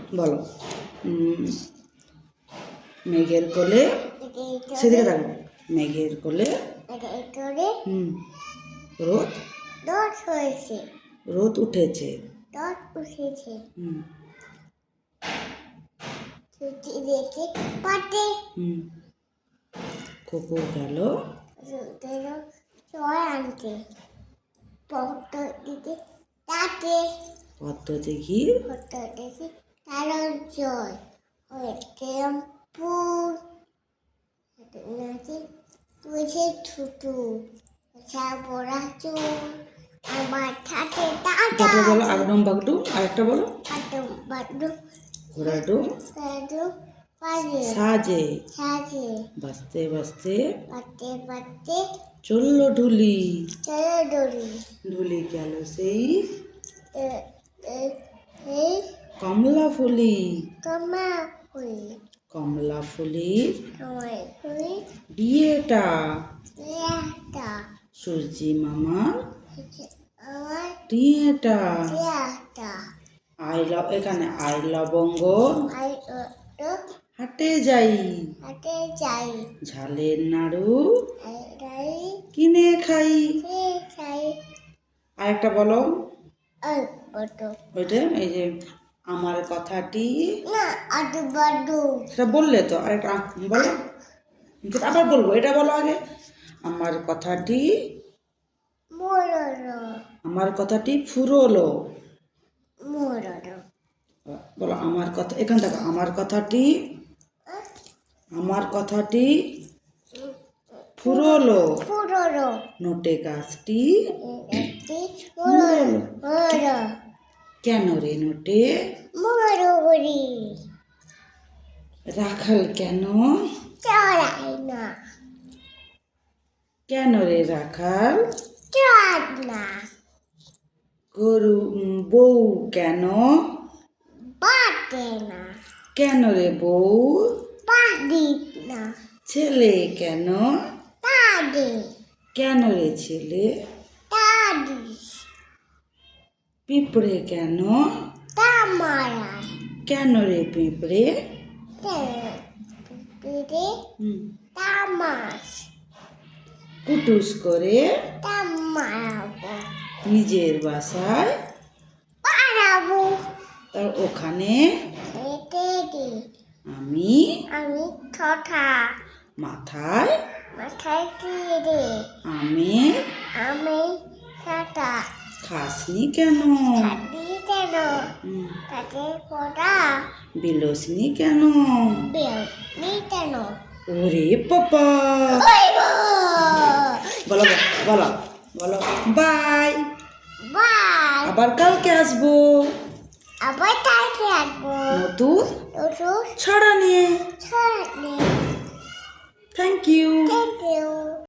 বলো মেঘের কোলে সেদিকে থাকবে মেঘের কোলে রোদ হয়েছে রোদ উঠেছে ছুটি দেখে পাটে কুকুর গেল চয় আনতে পদ্ম দিতে তাতে পদ্মদিঘি তার জয় টেম্পুর নাচে তুলছে ছুটু বড়া চোর আমার থাকে তারপরে বলো আগডুম বাগডুম আরেকটা বলো ঘোড়াডুম সাজে বাজতে বাজতে চললো ঢুলি ঢুলি গেল সেই কমলা ফুলির বিয়েটা সূর্যি মামার টিয়েটা এখানে আই লবঙ্গ হাটে যাই ঝালের নাড়ু কিনে খাই আরেকটা বলো ওইটা এই যে আমার কথাটি সেটা বললে তো আরেকটা বলো আবার বলবো এটা বলো আগে আমার কথাটি ফুরোলো বলো আমার কথা এখান থেকে আমার কথাটি ফুরোলো নোটে গাছটি কেন রে নোটে রাখাল কেন কেন রে রাখাল গরু বউ কেন কেন রে বউ ছেলে কেন কেন রে ছেলে পিঁপড়ে কেন কেন রে পিঁপড়ে কুটুস করে নিজের বাসায় তার ওখানে আমি মাথায় আমি খাসনি কেন বিলসনি কেন ওরে পাপা বলো বলো বলো বাই আবার কালকে আসবো নতুন ছড়া নিয়ে থ্যাংক ইউ